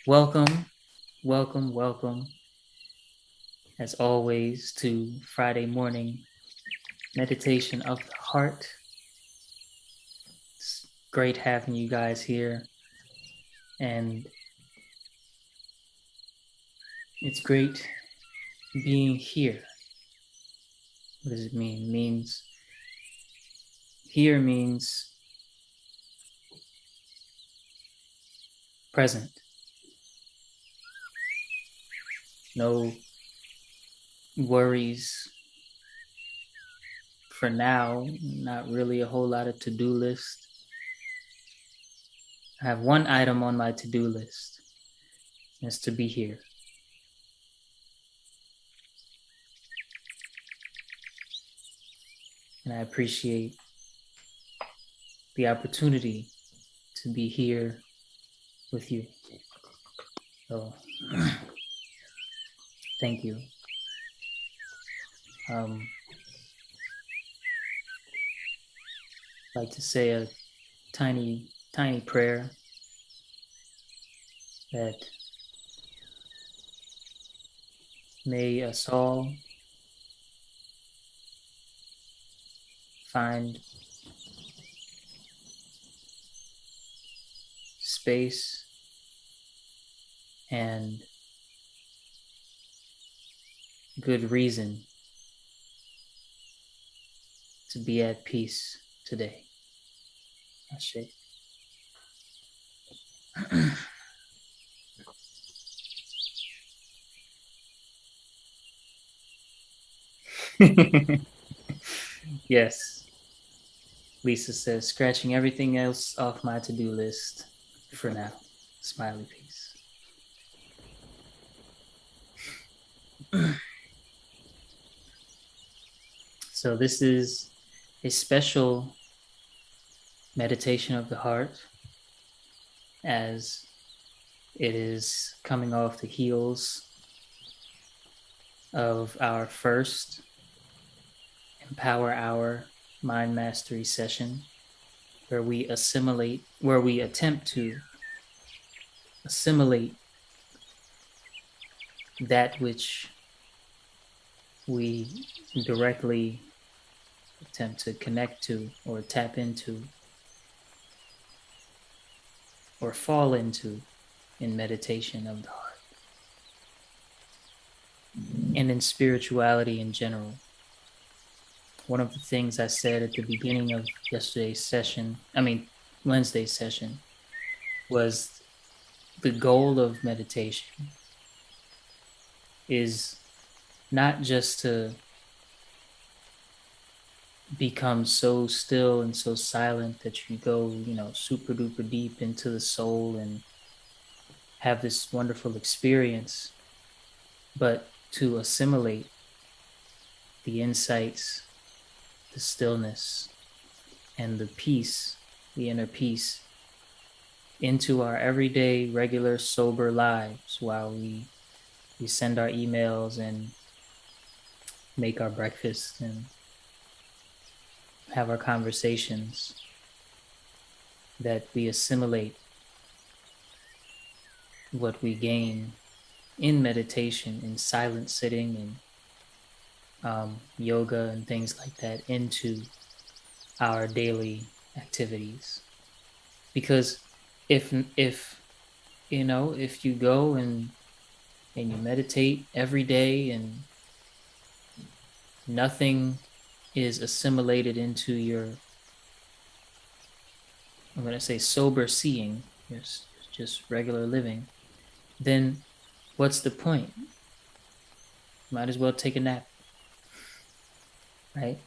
Welcome, welcome, as always, to Friday morning meditation of the heart. It's great having you guys here, and it's great being here. What does it mean? It means here means present. No worries for now, not really a whole lot of to-do list. I have one item on my to-do list, and it's to be here. And I appreciate the opportunity to be here with you. So, thank you. I'd like to say a tiny prayer that may us all find space and good reason to be at peace today. Ashe. Yes, Lisa says, scratching everything else off my to-do list for now. Smiley face. So this is a special meditation of the heart, as it is coming off the heels of our first Empower Hour Mind Mastery session, where we attempt to assimilate that which we directly attempt to connect to or tap into or fall into in meditation of the heart and in spirituality in general. One of the things I said at the beginning of Wednesday's session, was the goal of meditation is not just to become so still and so silent that you go, super duper deep into the soul and have this wonderful experience, but to assimilate the insights, the stillness, and the peace, the inner peace, into our everyday, regular, sober lives while we send our emails and make our breakfast and have our conversations, that we assimilate what we gain in meditation, in silent sitting and yoga and things like that into our daily activities. Because if you go and you meditate every day and nothing is assimilated into your, I'm going to say, sober seeing, just regular living, then what's the point? Might as well take a nap, right?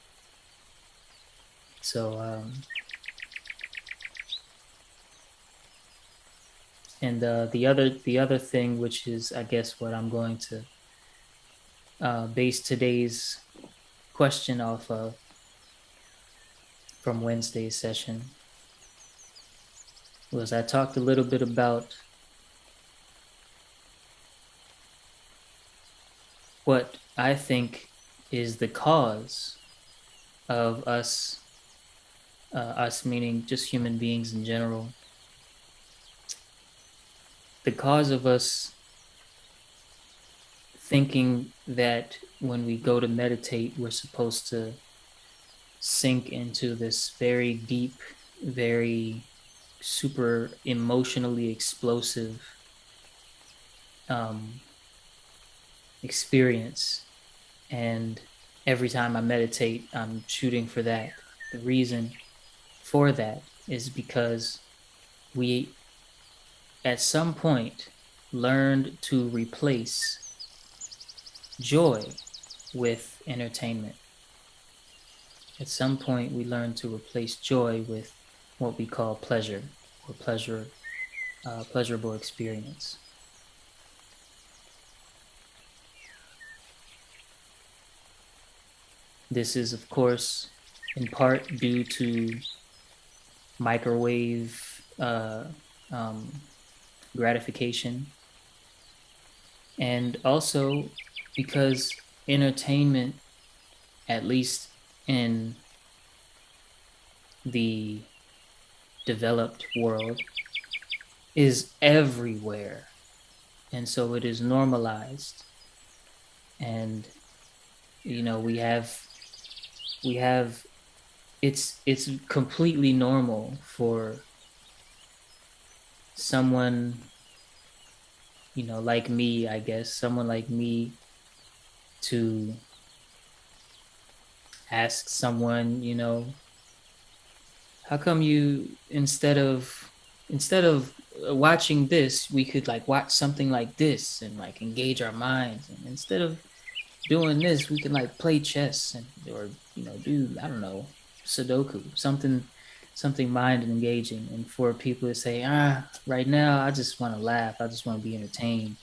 So, and the other thing, which is, I guess, what I'm going to base today's question off of from Wednesday's session, was I talked a little bit about what I think is the cause of us meaning just human beings in general, because of us thinking that when we go to meditate, we're supposed to sink into this very deep, very super emotionally explosive um, experience. And every time I meditate, I'm shooting for that. The reason for that is because we, at some point, learned to replace joy with entertainment. At some point, we learned to replace joy with what we call pleasure or pleasurable experience. This is, of course, in part due to microwave um, gratification, and also because entertainment, at least in the developed world, is everywhere. And so it is normalized. And, we have it's completely normal for someone, like me, I guess, someone like me to ask someone, how come you instead of watching this, we could like watch something like this and like engage our minds, and instead of doing this, we can like play chess and or do, I don't know, Sudoku, something mind engaging. And for people to say, right now I just want to laugh, I just want to be entertained,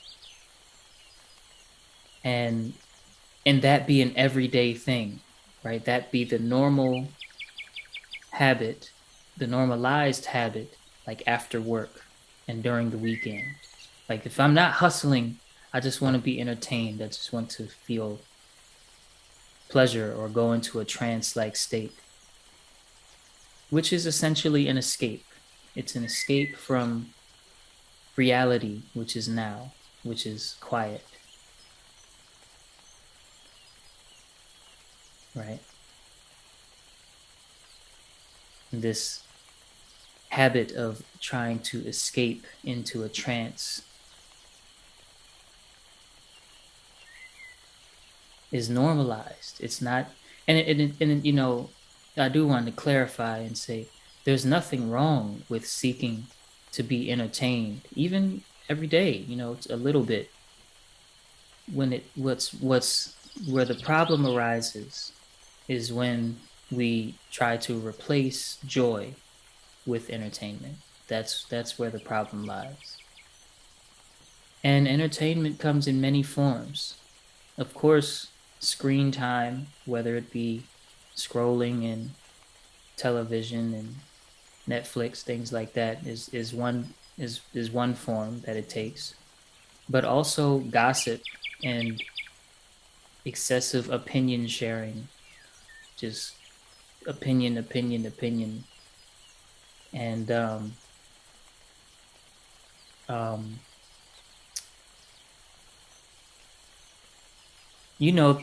and that be an everyday thing, right? That be the normal habit, the normalized habit, like after work and during the weekend. Like if I'm not hustling, I just want to be entertained, I just want to feel pleasure or go into a trance-like state, which is essentially an escape. It's an escape from reality, which is now, which is quiet, right? This habit of trying to escape into a trance is normalized. It's not, and I do want to clarify and say there's nothing wrong with seeking to be entertained, even every day. It's a little bit. When it what's where the problem arises is when we try to replace joy with entertainment. That's where the problem lies. And entertainment comes in many forms. Of course, screen time, whether it be scrolling in television and Netflix, things like that, is one form that it takes. But also gossip and excessive opinion sharing, just opinion, and um,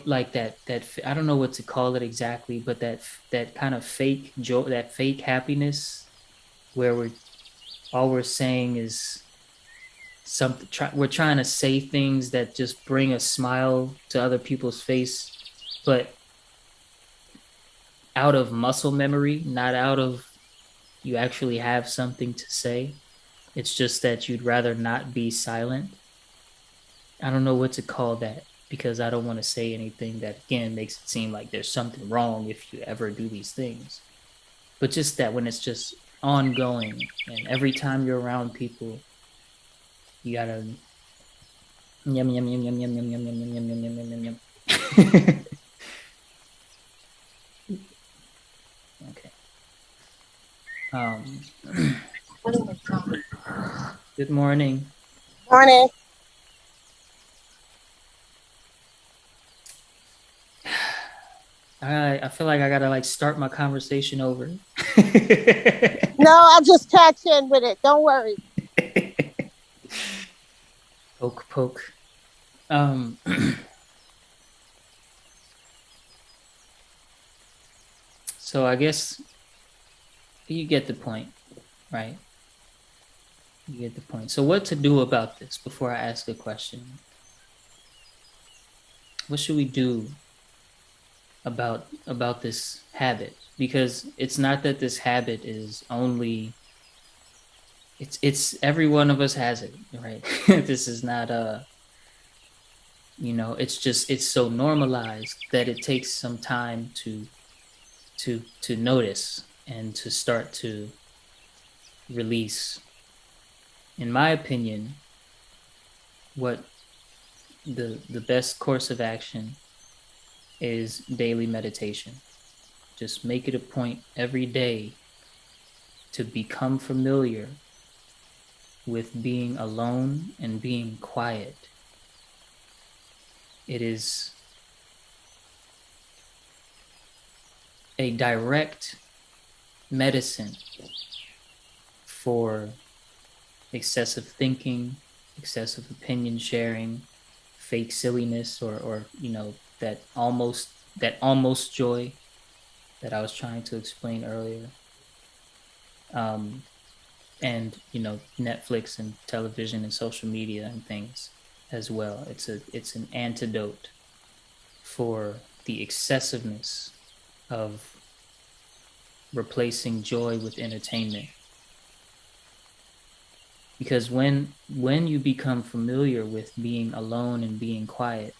like that I don't know what to call it exactly, but that kind of fake joy, that fake happiness, where we're saying is something. We're trying to say things that just bring a smile to other people's face, but out of muscle memory, not out of you actually have something to say. It's just that you'd rather not be silent. I don't know what to call that because I don't want to say anything that again makes it seem like there's something wrong if you ever do these things. But just that when it's just ongoing and every time you're around people, you gotta yum yum yum yum yum yum yum yum yum yum yum yum yum yum. Okay. Um. Good morning. Morning. I feel like I gotta like start my conversation over. No, I'll just catch in with it. Don't worry. Poke, poke. Um, so I guess you get the point, right? You get the point. So what to do about this before I ask a question? What should we do about this habit? Because it's not that this habit is only it's every one of us has it, right? This is not a it's just it's so normalized that it takes some time to notice and to start to release. In my opinion, what the best course of action is daily meditation. Just make it a point every day to become familiar with being alone and being quiet. It is a direct medicine for excessive thinking, excessive opinion sharing, fake silliness, or that almost joy that I was trying to explain earlier. Um, and Netflix and television and social media and things as well. It's an antidote for the excessiveness of replacing joy with entertainment, because when you become familiar with being alone and being quiet,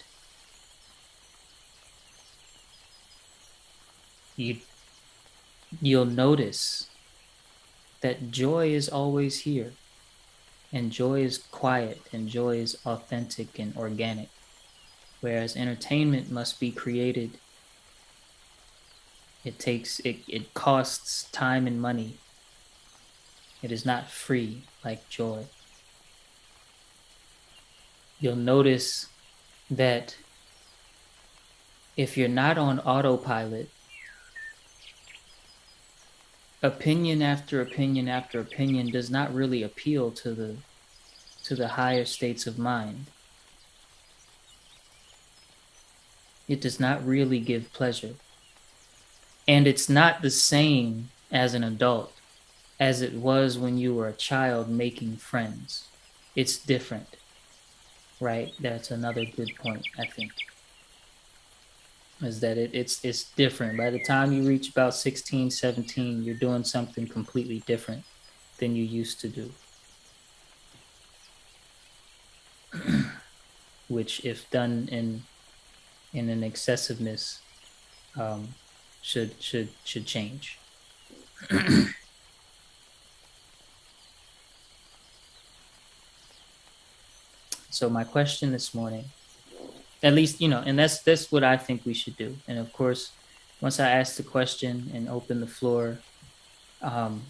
you you'll notice that joy is always here, and joy is quiet, and joy is authentic and organic, whereas entertainment must be created. It costs time and money. It is not free like joy. You'll notice that if you're not on autopilot, opinion after opinion after opinion does not really appeal to the higher states of mind. It does not really give pleasure. And it's not the same as an adult as it was when you were a child making friends. It's different, right? That's another good point, I think, is that it's different. By the time you reach about 16, 17, you're doing something completely different than you used to do. Which, if done in an excessiveness, um, should change. So my question this morning, at least and that's what I think we should do. And of course, once I ask the question and open the floor, um,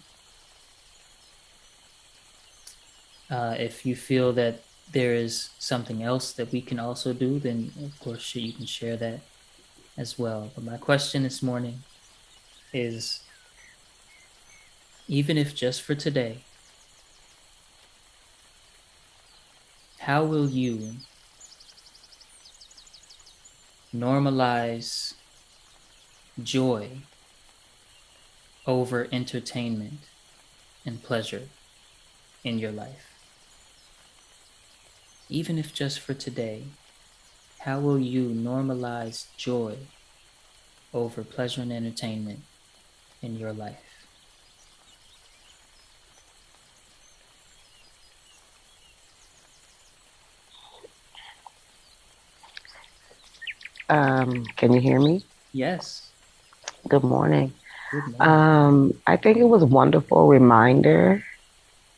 if you feel that there is something else that we can also do, then of course you can share that as well. But my question this morning is, even if just for today, how will you normalize joy over entertainment and pleasure in your life? Even if just for today, how will you normalize joy over pleasure and entertainment in your life? Can you hear me? Yes. Good morning. Good morning. I think it was a wonderful reminder.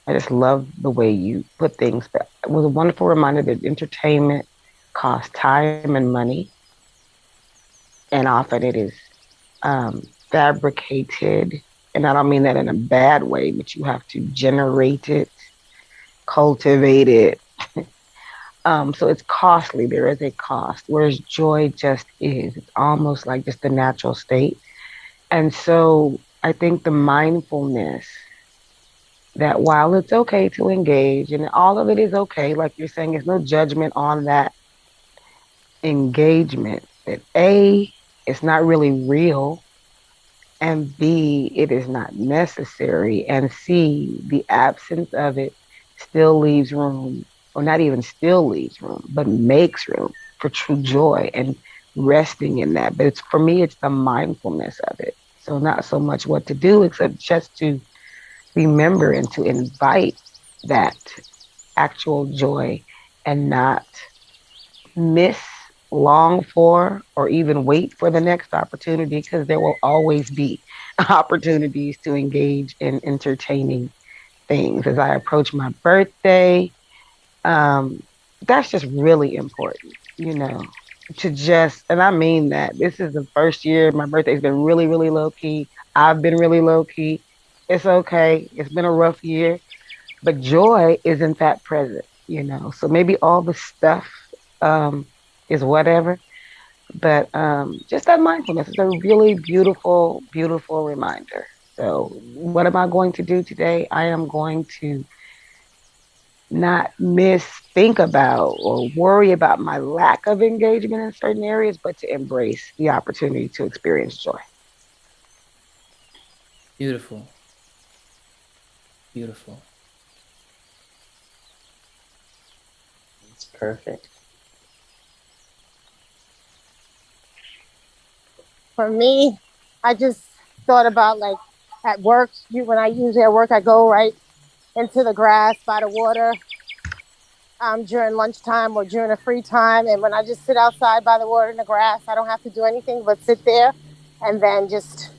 I just love the way you put things, but it was a wonderful reminder that entertainment costs time and money, and often it is fabricated. And I don't mean that in a bad way, but you have to generate it, cultivate it. So it's costly. There is a cost, whereas joy just is. It's almost like just the natural state. And so I think the mindfulness that while it's okay to engage and all of it is okay, like you're saying, there's no judgment on that engagement, that A, it's not really real, and B, it is not necessary, and C, the absence of it still leaves room, or not even still leaves room, but makes room for true joy and resting in that. But it's for me, it's the mindfulness of it. So not so much what to do, except just to remember and to invite that actual joy and not miss, long for, or even wait for the next opportunity because there will always be opportunities to engage in entertaining things. As I approach my birthday, um, that's just really important, to just, and I mean that. This is the first year my birthday's been really, really low key. I've been really low key. It's okay. It's been a rough year, but joy isn't that present. So maybe all the stuff um, is whatever, but just that mindfulness is a really beautiful, beautiful reminder. So, what am I going to do today? I am going to not miss, think about, or worry about my lack of engagement in certain areas, but to embrace the opportunity to experience joy. Beautiful. Beautiful. It's perfect. For me, I just thought about like at work, when I usually at work, I go right into the grass by the water during lunchtime or during a free time. And when I just sit outside by the water in the grass, I don't have to do anything but sit there. And then just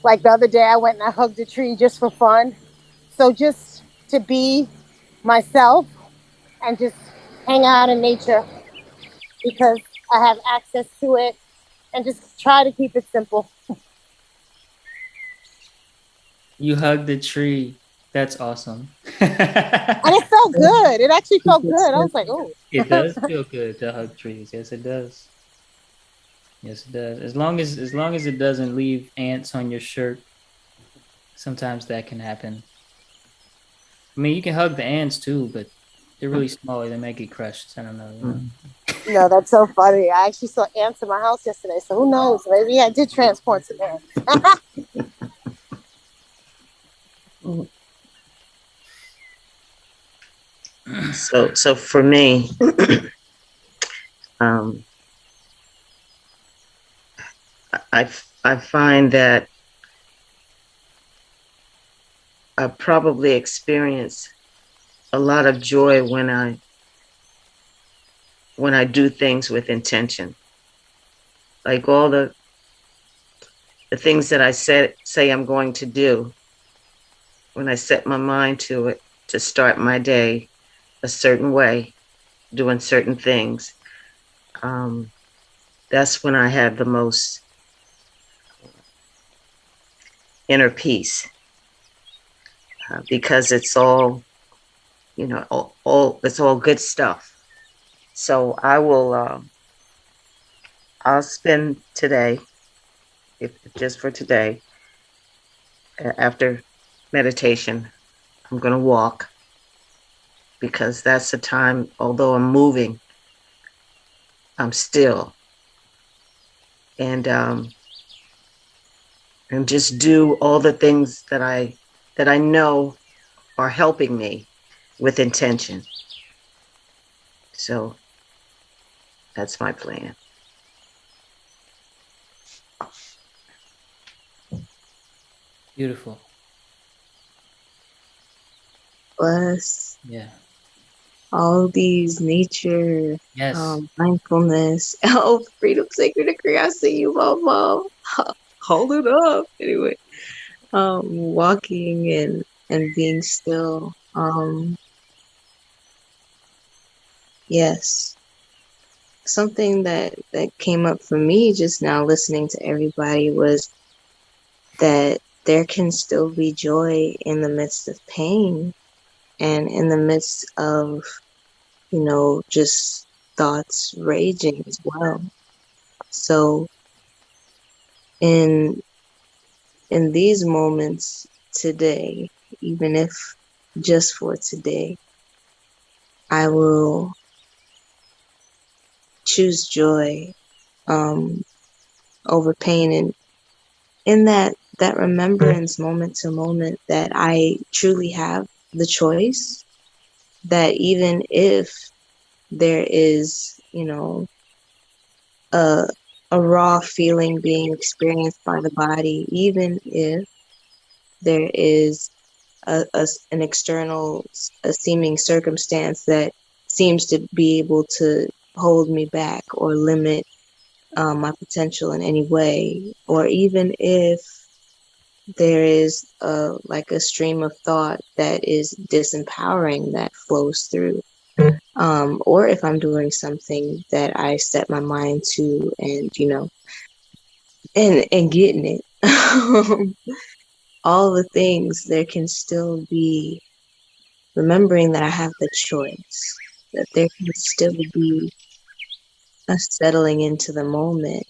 like the other day, I went and I hugged a tree just for fun. So just to be myself and just hang out in nature because I have access to it and just try to keep it simple. You hugged the tree. That's awesome. And it felt good. It actually Keep felt it good. I was like, simple. oh, It does feel good to hug trees. Yes, it does. Yes, it does. As long as it doesn't leave ants on your shirt, sometimes that can happen. I mean, you can hug the ants too, but they're really small. They might get crushed. I don't know. Mm. no, that's so funny. I actually saw ants in my house yesterday. So who knows? Maybe I did transport some ants. Mm. So for me, um, I find that I probably experience a lot of joy when I do things with intention. Like all the things that I say I'm going to do, when I set my mind to it, to start my day a certain way, doing certain things, um, that's when I have the most inner peace, because it's all, all it's all good stuff. So I'll spend today, if just for today, after meditation, I'm going to walk, because that's the time, although I'm moving, I'm still, and and just do all the things that I know are helping me with intention. So that's my plan. Beautiful. Plus Yeah. all these nature, Yes. mindfulness. Oh, freedom, sacred decree. I see you, mom. Hold it up. Anyway, walking and being still. Yes, something that came up for me just now listening to everybody was that there can still be joy in the midst of pain and in the midst of, just thoughts raging as well. So in in these moments today, even if just for today. I will choose joy um, over pain, and in that remembrance moment to moment that I truly have the choice, that even if there is, a a raw feeling being experienced by the body, even if there is an external, a seeming circumstance that seems to be able to hold me back or limit my potential in any way, or even if there is like a stream of thought that is disempowering that flows through, or if I'm doing something that I set my mind to, and and getting it, all the things, there can still be remembering that I have the choice, that there can still be a settling into the moment.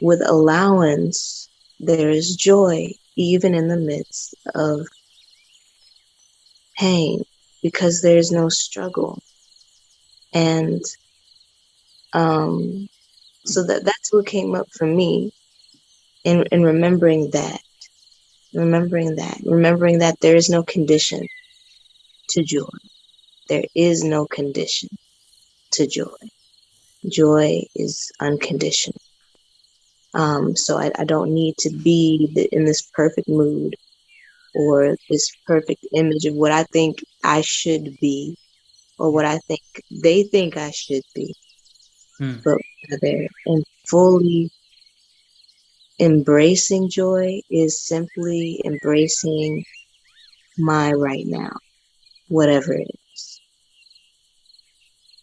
With allowance, there is joy, even in the midst of pain, because there's no struggle. And um, so that's what came up for me in remembering that there is no condition to joy. There is no condition to joy. Joy is unconditional. So I don't need to be in this perfect mood or this perfect image of what I think I should be or what I think I should be, Hmm. but rather, and fully embracing joy is simply embracing my right now, whatever it is.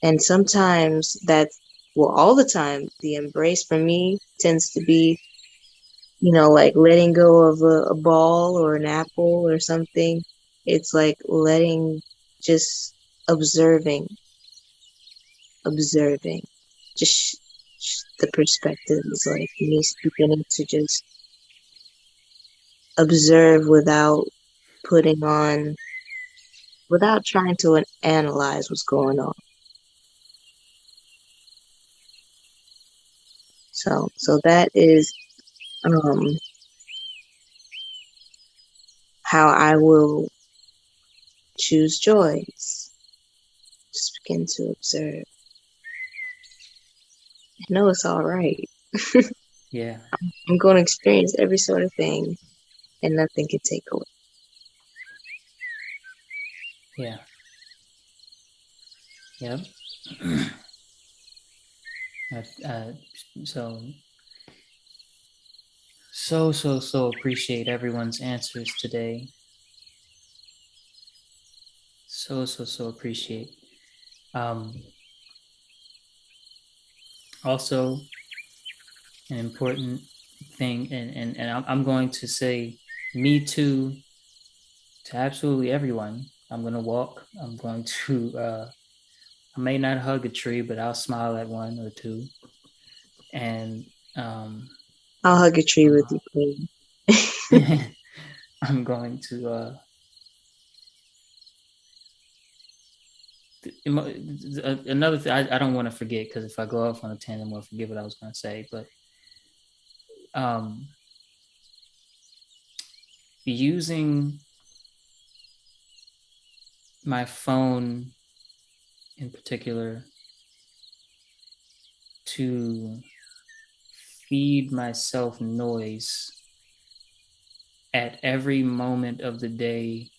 And sometimes well, all the time, the embrace for me tends to be, like letting go of a ball or an apple or something. It's like just observing, observing. Just the perspective is like me beginning to just observe putting on, without trying to analyze what's going on. So that is um, how I will choose joys. Just begin to observe. I know it's all right. Yeah. I'm going to experience every sort of thing, and nothing can take away. Yeah. Yep. I, so so appreciate everyone's answers today. So appreciate. Um, Also, an important thing, and I'm going to say me too to absolutely everyone. I'm going to walk. I'm going to, I may not hug a tree, but I'll smile at one or two. And um, I'll hug a tree with uh, you, Queen. I'm going to, another thing, I don't want to forget because if I go off on a tangent, I'm going to forget what I was going to say. But um, using my phone in particular to feed myself noise at every moment of the day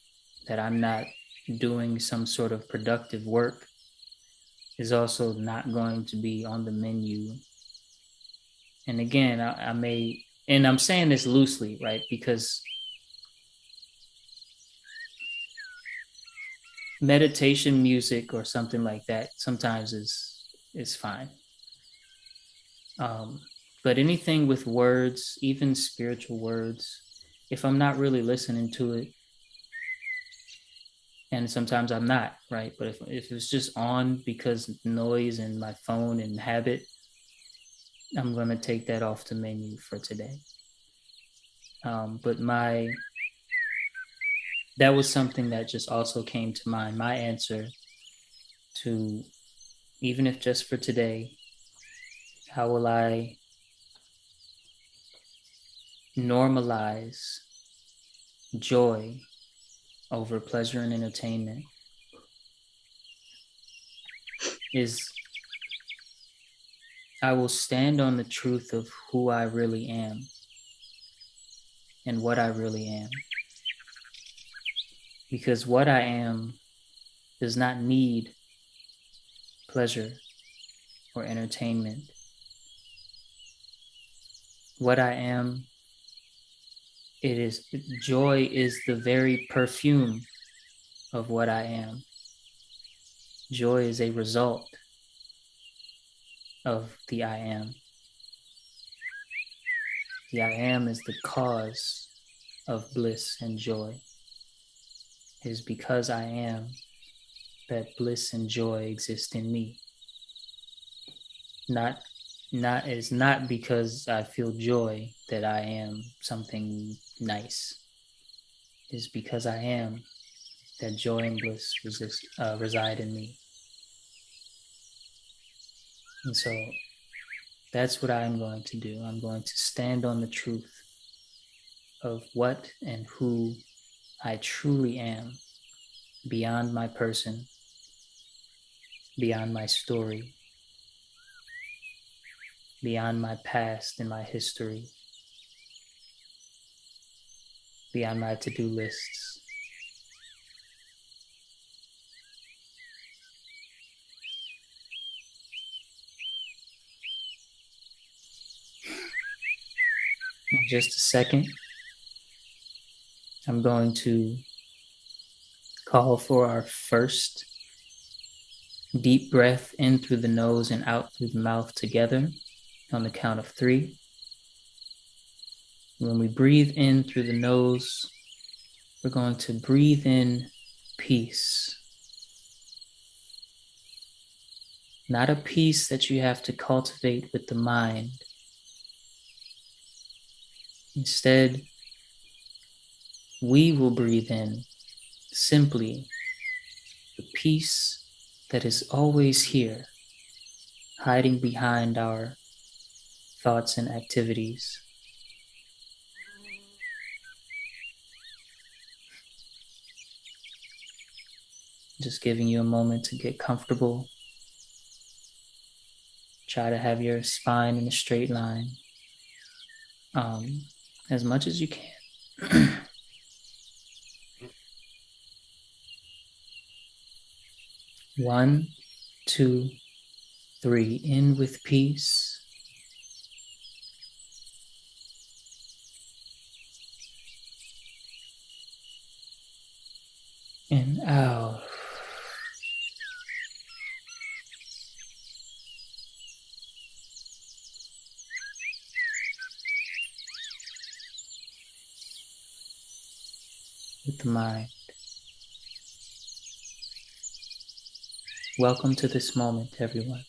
that I'm not doing some sort of productive work is also not going to be on the menu. And again, I may, and I'm saying this loosely, right? Because meditation music or something like that sometimes is fine. Um, but anything with words, even spiritual words, if I'm not really listening to it, and sometimes I'm not, right? But if it's just on because noise and my phone and habit, I'm gonna take that off the menu for today. But that was something that just also came to mind. My answer to, even if just for today, how will I normalize joy over pleasure and entertainment, is I will stand on the truth of who I really am and what I really am. Because what I am does not need pleasure or entertainment. What I am, it is joy is the very perfume of what I am. Joy is a result of the I am. The I am is the cause of bliss and joy. It is because I am that bliss and joy exist in me. Not is not because I feel joy that I am something nice. It is because I am that joy and bliss reside in me. And so that's what I'm going to do. I'm going to stand on the truth of what and who I truly am, beyond my person, beyond my story, beyond my past and my history, beyond my to-do lists. In just a second, I'm going to call for our first deep breath in through the nose and out through the mouth together on the count of 3. When we breathe in through the nose, we're going to breathe in peace. Not a peace that you have to cultivate with the mind. Instead, we will breathe in simply the peace that is always here, hiding behind our thoughts and activities. Just giving you a moment to get comfortable. Try to have your spine in a straight line as much as you can. 1, 2, 3. In with peace. And out. With the mind. Welcome to this moment, everyone.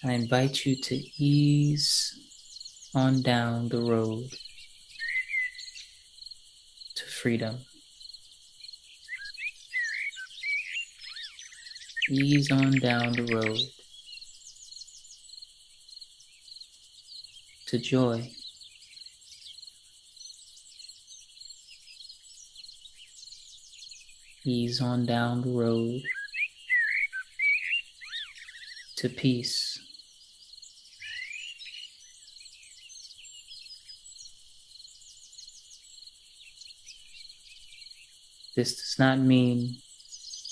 I invite you to ease on down the road to freedom. Ease on down the road to joy. Ease on down the road to peace. This does not mean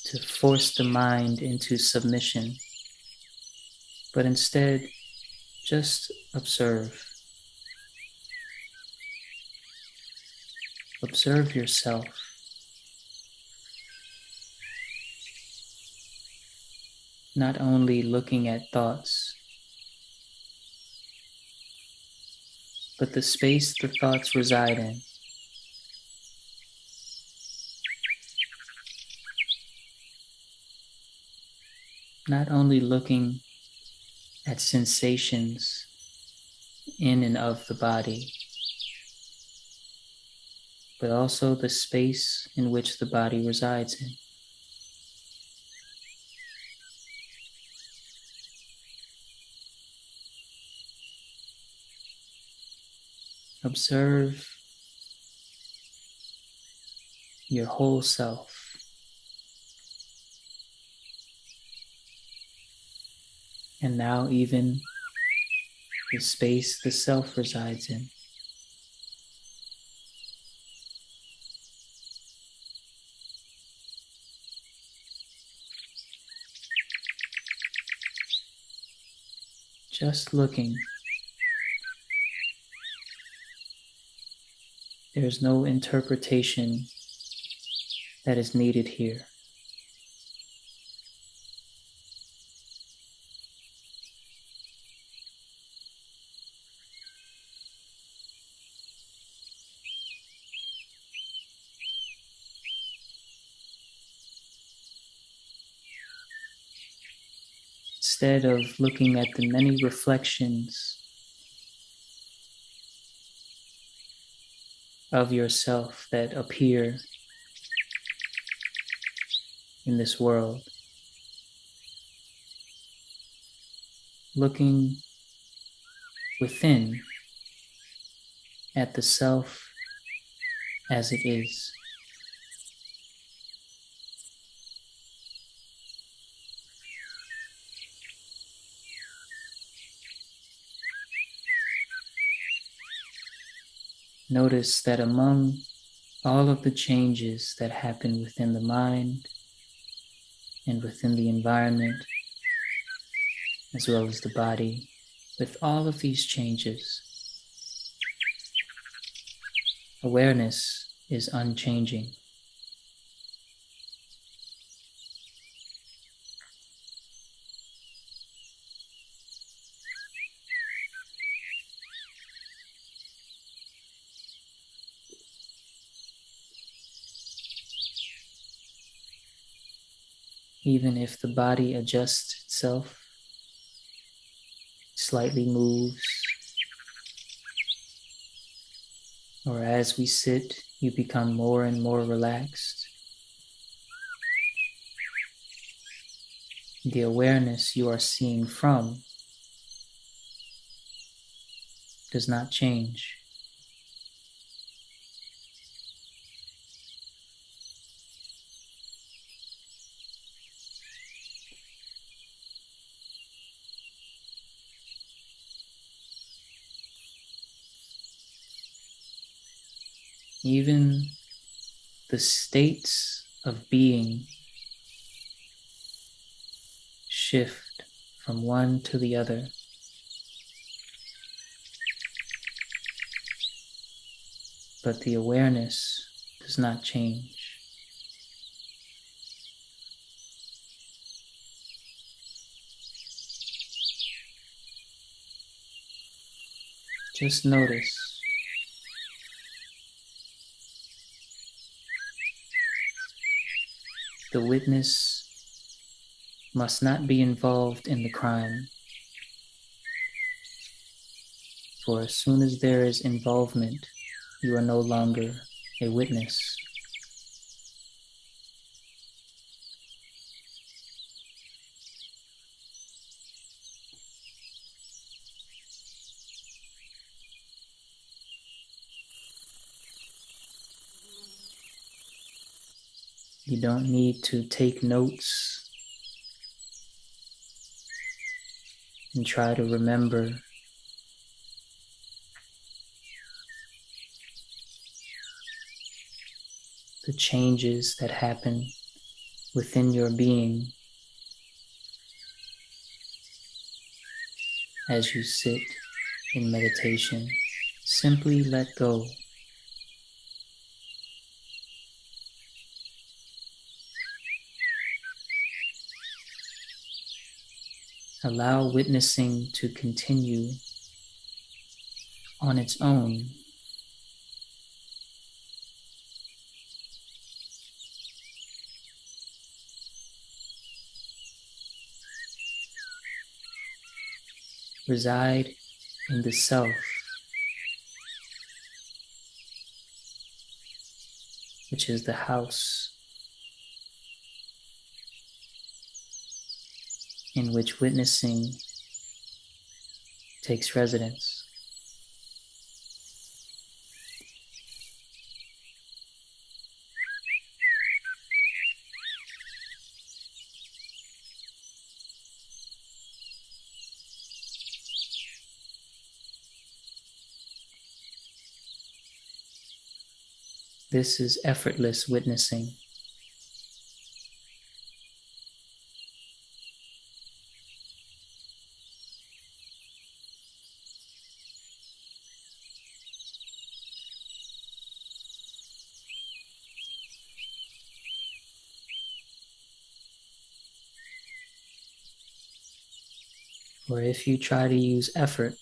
to force the mind into submission, but instead just observe. Observe yourself. Not only looking at thoughts, but the space the thoughts reside in. Not only looking at sensations in and of the body, but also the space in which the body resides in. Observe your whole self. And now even the space the self resides in. Just looking. There's no interpretation that is needed here. Instead of looking at the many reflections of yourself that appear in this world, looking within at the self as it is. Notice that among all of the changes that happen within the mind and within the environment, as well as the body, with all of these changes, awareness is unchanging. Even if the body adjusts itself, slightly moves, or as we sit, you become more and more relaxed, the awareness you are seeing from does not change. Even the states of being shift from one to the other. But the awareness does not change. Just notice. The witness must not be involved in the crime, for as soon as there is involvement, you are no longer a witness. You don't need to take notes and try to remember the changes that happen within your being as you sit in meditation. Simply let go. Allow witnessing to continue on its own. Reside in the self. which is the house in which witnessing takes residence. This is effortless witnessing. Or if you try to use effort,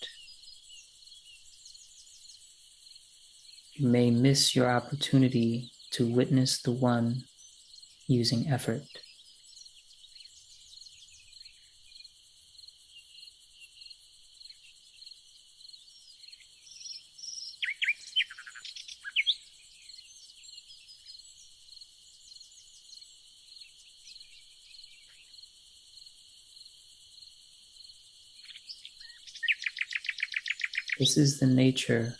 you may miss your opportunity to witness the one using effort. This is the nature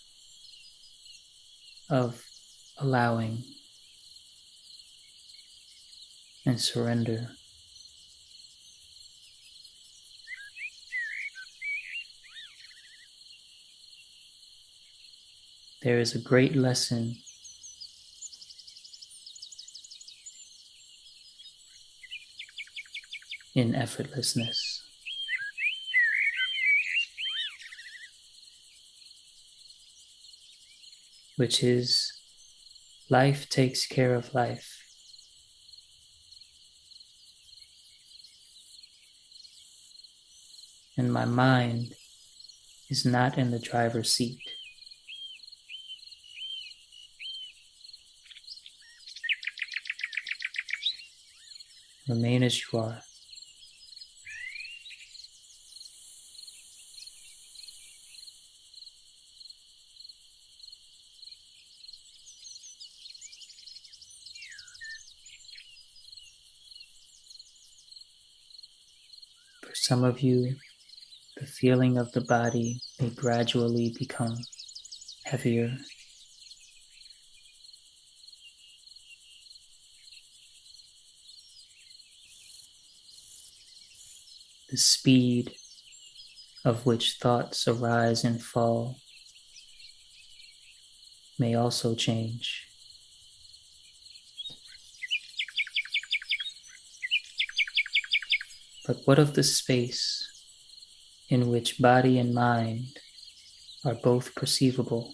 of allowing and surrender. There is a great lesson in effortlessness, which is life takes care of life. And my mind is not in the driver's seat. Remain as you are. For some of you, the feeling of the body may gradually become heavier. The speed of which thoughts arise and fall may also change. But what of the space in which body and mind are both perceivable?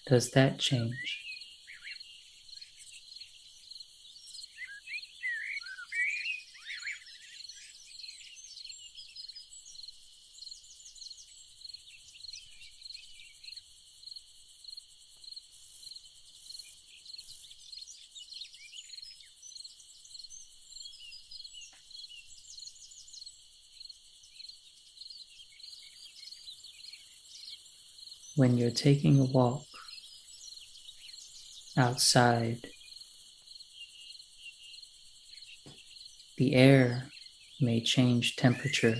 Does that change? When you're taking a walk outside, the air may change temperature.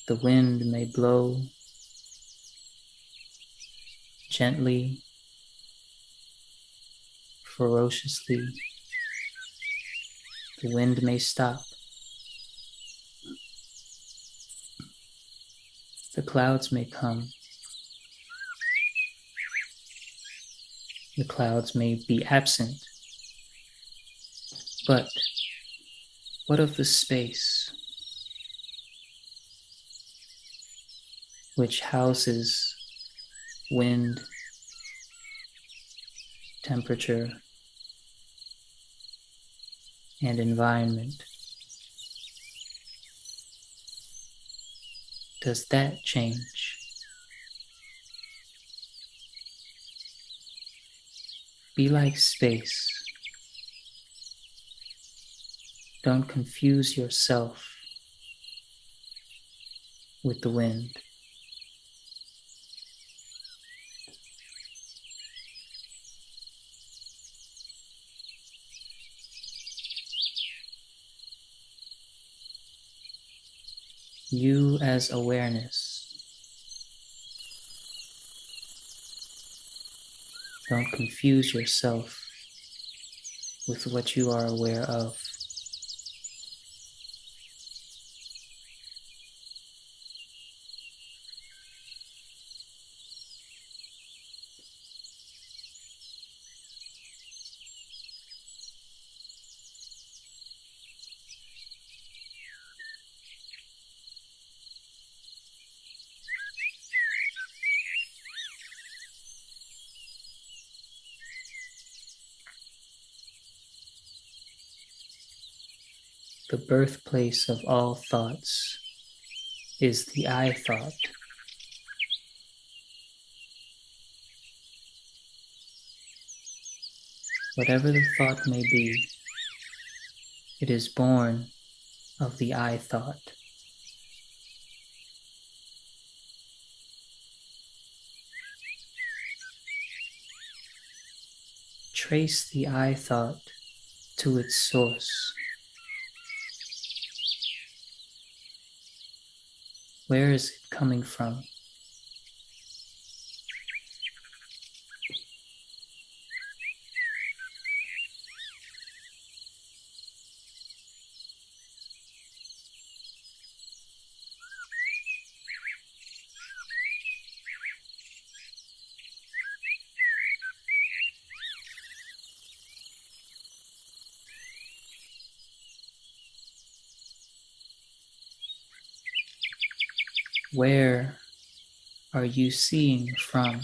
The wind may blow gently, ferociously. The wind may stop. The clouds may come. The clouds may be absent. But what of the space which houses wind, temperature, and environment? Does that change? Be like space. Don't confuse yourself with the wind. You as awareness. Don't confuse yourself with what you are aware of. The birthplace of all thoughts is the I thought. Whatever the thought may be, it is born of the I thought. Trace the I thought to its source. Where is it coming from? Where are you seeing from?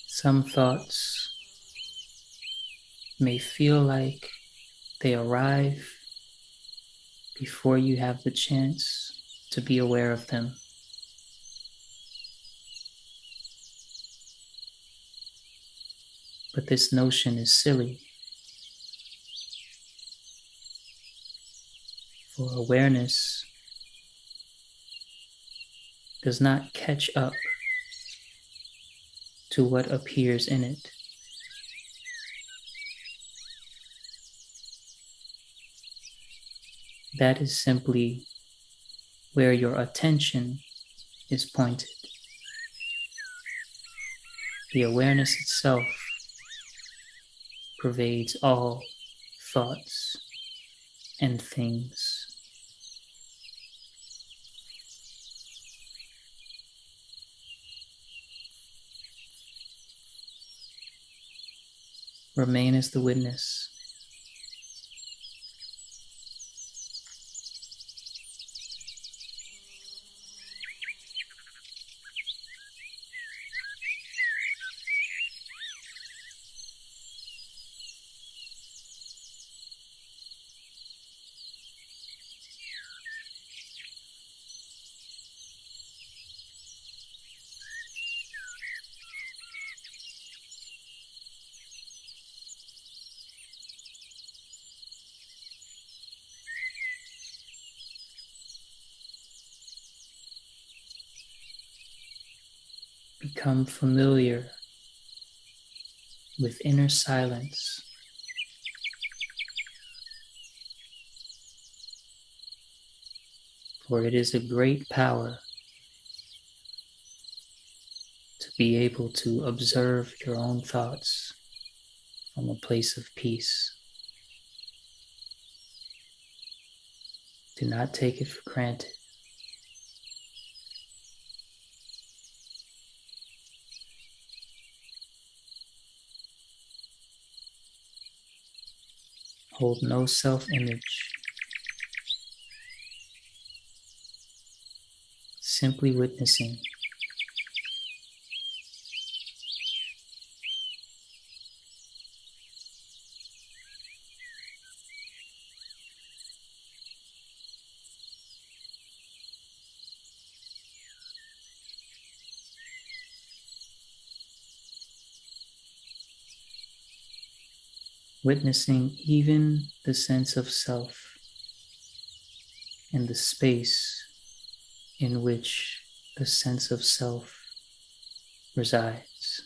Some thoughts may feel like they arrive before you have the chance to be aware of them. But this notion is silly. For awareness does not catch up to what appears in it. That is simply where your attention is pointed. The awareness itself pervades all thoughts and things. Remain as the witness. Become familiar with inner silence. For it is a great power to be able to observe your own thoughts from a place of peace. Do not take it for granted. Hold no self-image. simply witnessing. Witnessing even the sense of self and the space in which the sense of self resides.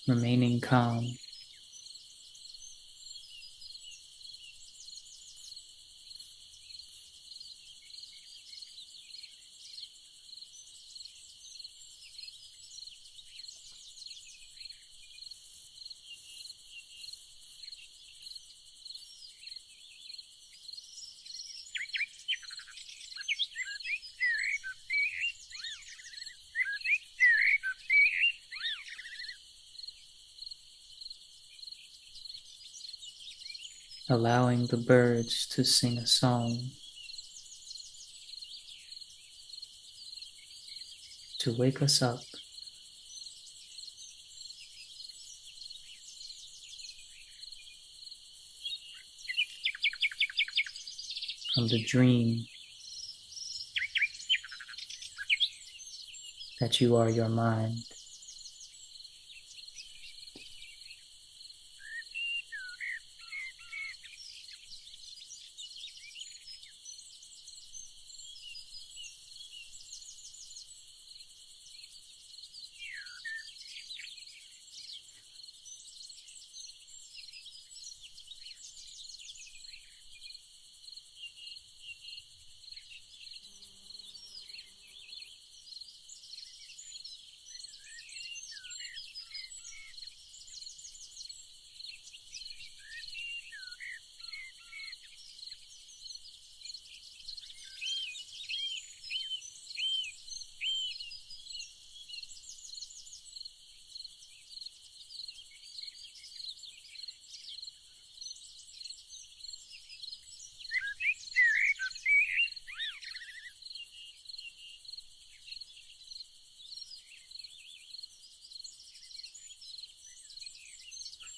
Remaining calm. Allowing the birds to sing a song, to wake us up from the dream that you are your mind.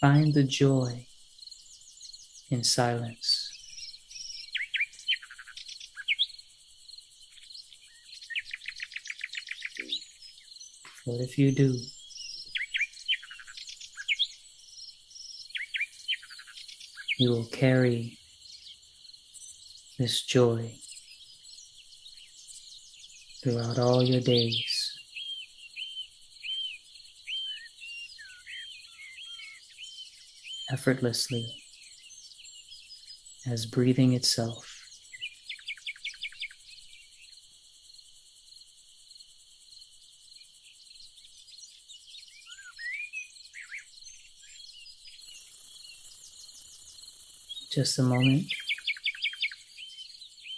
Find the joy in silence. For if you do, you will carry this joy throughout all your days, effortlessly as breathing itself. Just a moment.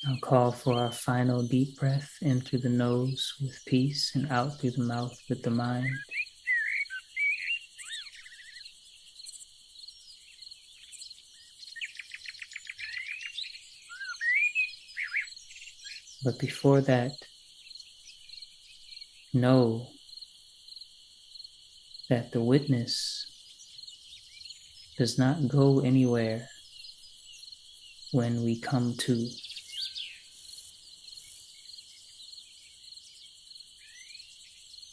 I'll call for our final deep breath in through the nose with peace and out through the mouth with the mind. But before that, know that the witness does not go anywhere when we come to.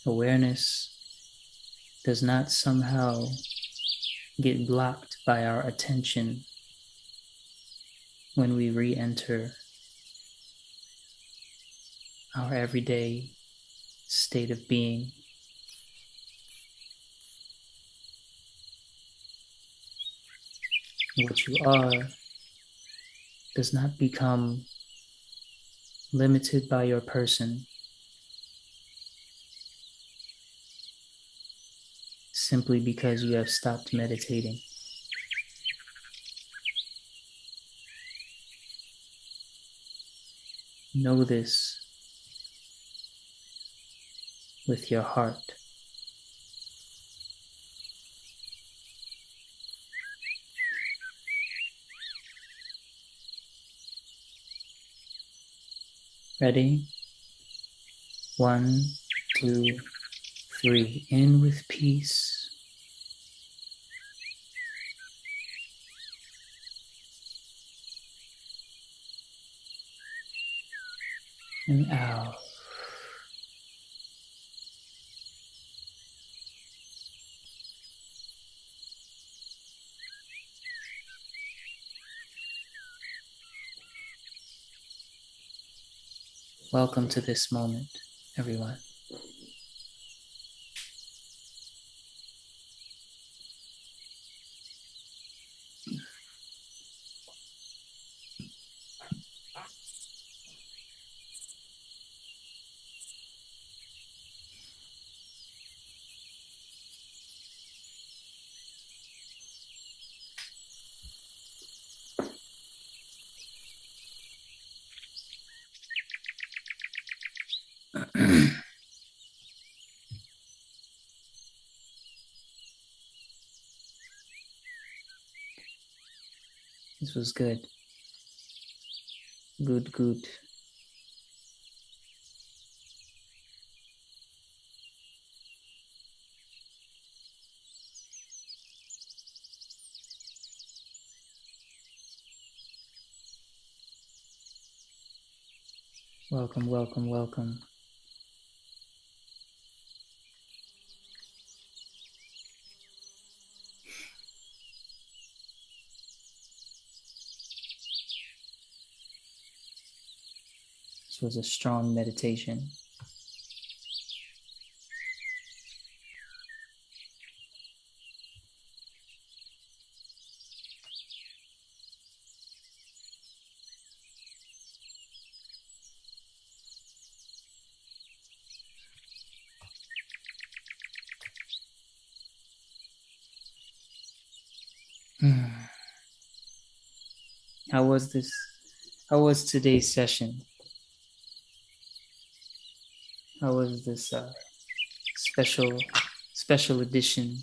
Awareness does not somehow get blocked by our attention when we re-enter our everyday state of being. What you are does not become limited by your person. simply because you have stopped meditating. Know this with your heart. Ready? 1, 2, 3. In with peace. And out. Welcome to this moment, everyone. This was good. Good, good. Welcome, welcome, welcome. This was a strong meditation. How was this? How was today's session? How was this special edition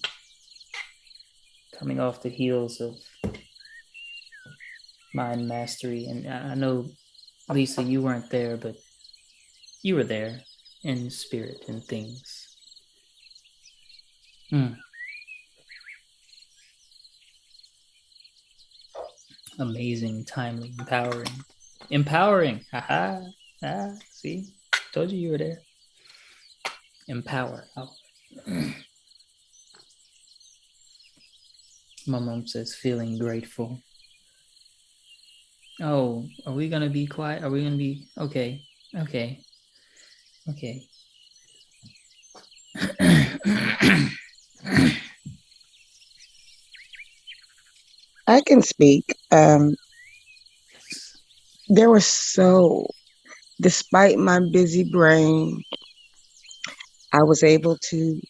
coming off the heels of mind mastery? And I know, Lisa, you weren't there, but you were there in spirit and things. Amazing, timely, empowering. Haha. See, told you were there. Empower. My mom says feeling grateful. Oh, are we gonna be quiet? Are we gonna be okay? Okay. I can speak. There was despite my busy brain, I was able to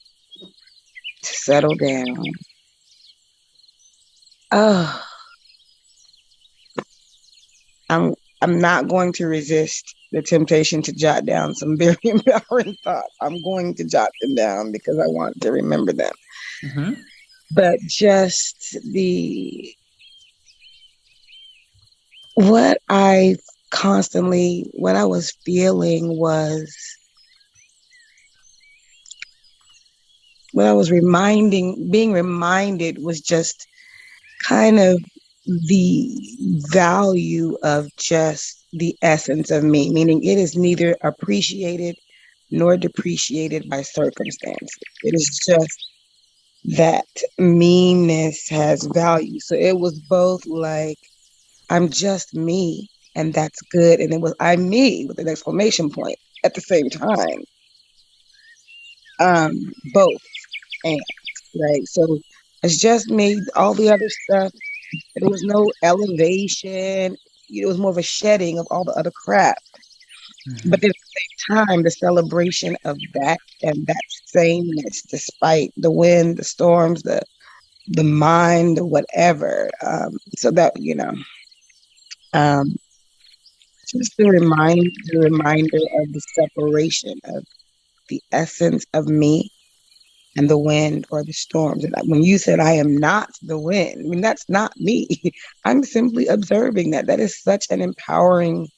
settle down. Oh, I'm I'm not going to resist the temptation to jot down some very empowering thoughts. I'm going to jot them down because I want to remember them. Mm-hmm. But just what I what I was feeling was what I was being reminded was just kind of the value of just the essence of me, meaning it is neither appreciated nor depreciated by circumstances. It is just that meanness has value. So it was both like, I'm just me, and that's good. And it was, I'm me with an exclamation point at the same time. Both and, right? So it's just me, all the other stuff. There was no elevation. It was more of a shedding of all the other crap. Mm-hmm. But then at the time, the celebration of that and that sameness, despite the wind, the storms, the mind, the whatever. So that, um, just the reminder of the separation of the essence of me and the wind or the storms. And when you said, I am not the wind, I mean, that's not me. I'm simply observing that. That is such an empowering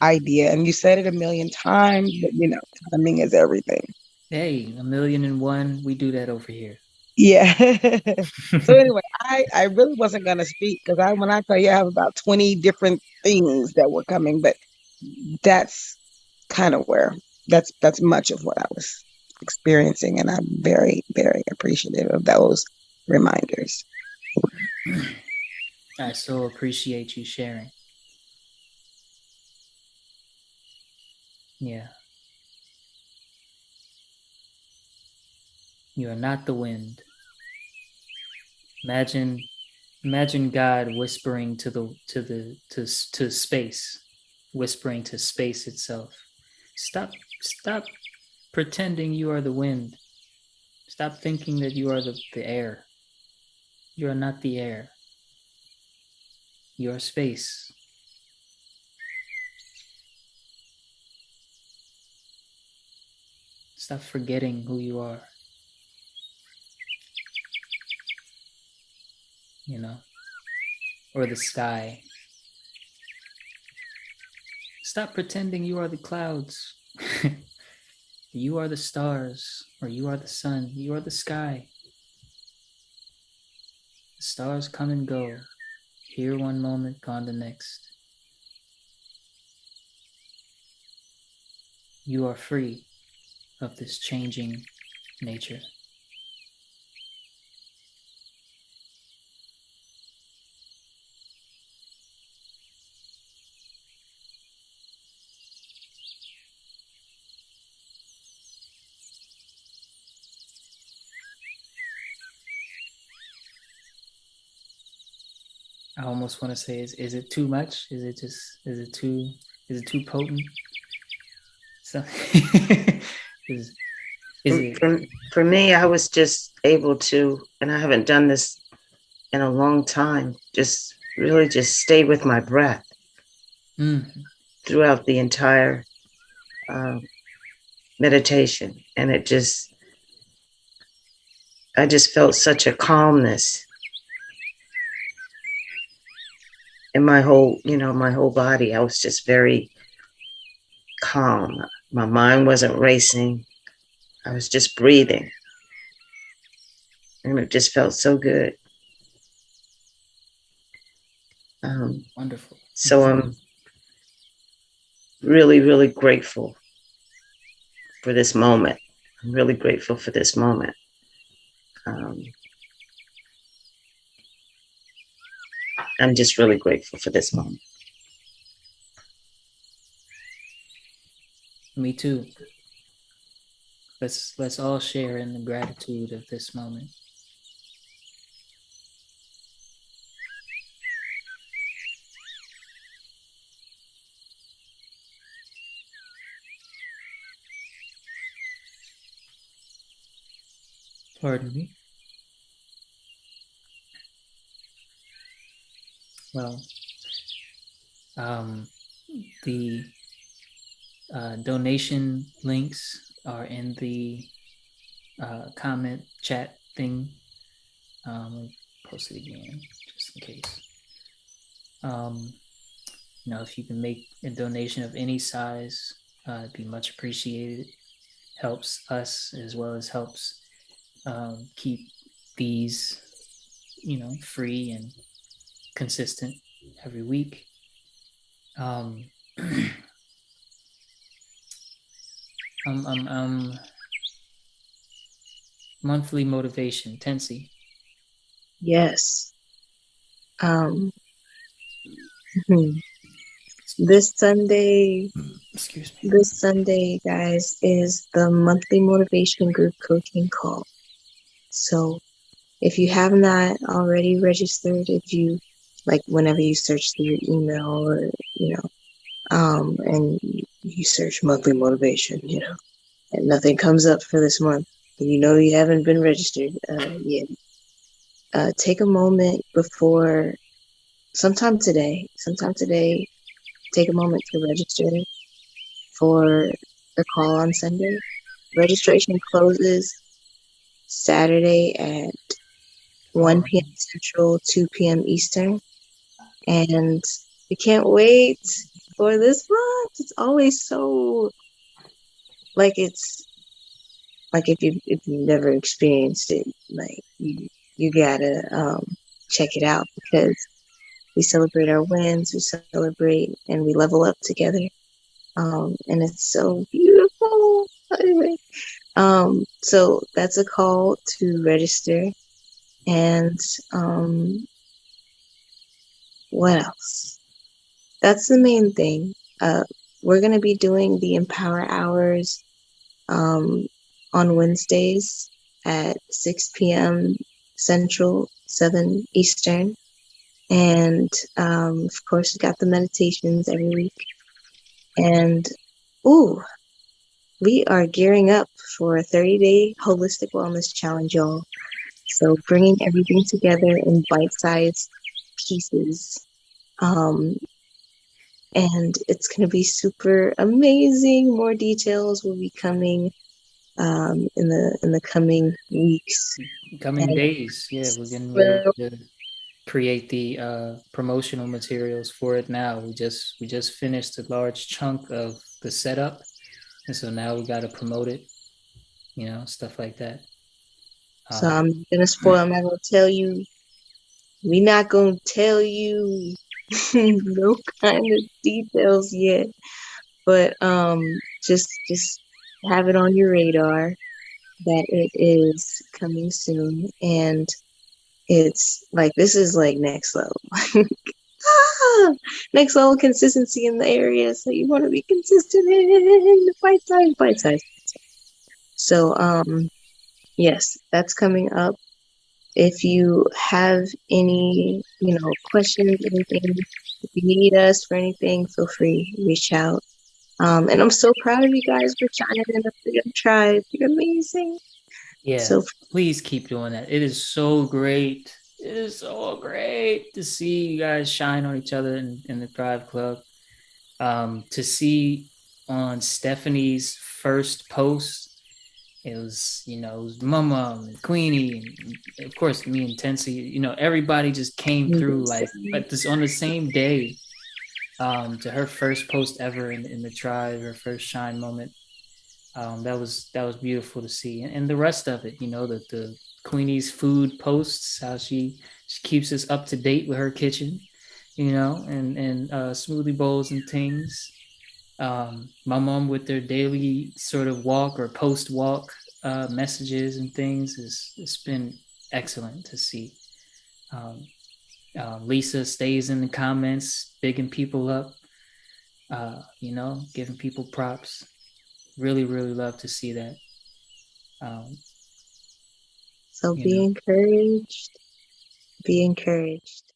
idea. And you said it a million times, but timing is everything. Hey, a million and one. We do that over here. Yeah. So anyway, I really wasn't gonna speak because when I tell you I have about 20 different things that were coming, but that's kind of where that's much of what I was experiencing, and I'm very, very appreciative of those reminders. I so appreciate you sharing. Yeah. You are not the wind. Imagine imagine God whispering to space, whispering to space itself. Stop pretending you are the wind. Stop thinking that you are the air. You are not the air. You are space. Stop forgetting who you are. You know? Or the sky. Stop pretending you are the clouds. You are the stars, or you are the sun. You are the sky. The stars come and go. Here one moment, gone the next. You are free of this changing nature. I almost want to say, is it too much? Is it too potent? So, is, is it? For me, I was just able to, and I haven't done this in a long time, just really just stay with my breath throughout the entire meditation. And I just felt such a calmness in my whole body. I was just very calm. My mind wasn't racing. I was just breathing. And it just felt so good. Wonderful. So I'm really, really grateful for this moment. I'm really grateful for this moment. I'm just really grateful for this moment. Me too. Let's all share in the gratitude of this moment. Pardon me. Well, the donation links are in the comment chat thing. I'll post it again just in case. If you can make a donation of any size, it'd be much appreciated. Helps us as well as helps keep these, free and consistent every week. Monthly motivation, Tensi. Yes. Hmm. This Sunday, Excuse me. this Sunday, guys, is the monthly motivation group coaching call. So if you have not already registered, if you whenever you search through your email or and you search monthly motivation, and nothing comes up for this month, and you haven't been registered yet. Take a moment before, sometime today, take a moment to register for the call on Sunday. Registration closes Saturday at Oh, 1 p.m. Central, 2 p.m. Eastern. And we can't wait for this month. It's always so like it's like if you've never experienced it, like you gotta check it out because we celebrate our wins, we celebrate and we level up together. And it's so beautiful. Anyway, so that's a call to register. And what else? That's the main thing. We're gonna be doing the Empower Hours um, on Wednesdays at 6 p.m. Central, 7 Eastern. And of course, we got the meditations every week. And ooh, we are gearing up for a 30-day holistic wellness challenge, y'all. So bringing everything together in bite-sized pieces. Um, and it's going to be super amazing. More details will be coming in the coming weeks. coming And days. Yeah, we're getting ready well, to create the promotional materials for it now. We just finished a large chunk of the setup, and so now we got to promote it. Stuff like that. so Um, I'm gonna spoil. I'm not gonna tell you. We're not gonna tell you no kind of details yet, but just have it on your radar that it is coming soon, and it's like this is like next level. Next level consistency in the area, so you want to be consistent in bite size. So yes, that's coming up. If you have any, questions, anything, if you need us for anything, feel free to reach out. And I'm so proud of you guys for shining in the Freedom Tribe. You're amazing. yeah, So please keep doing that. It is so great. It is so great to see you guys shine on each other in the Thrive Club. To see on Stephanie's first post, it was Mama and Queenie, and of course me and Tensi. Everybody just came through like at this on the same day. To her first post ever in the tribe, her first shine moment. That was beautiful to see, and the rest of it, the Queenie's food posts, how she keeps us up to date with her kitchen, and smoothie bowls and things. My mom with their daily sort of walk or post walk messages and things is it's been excellent to see. Um, Lisa stays in the comments, bigging people up, giving people props. Really, really love to see that. Um, so you be know, encouraged. Be encouraged.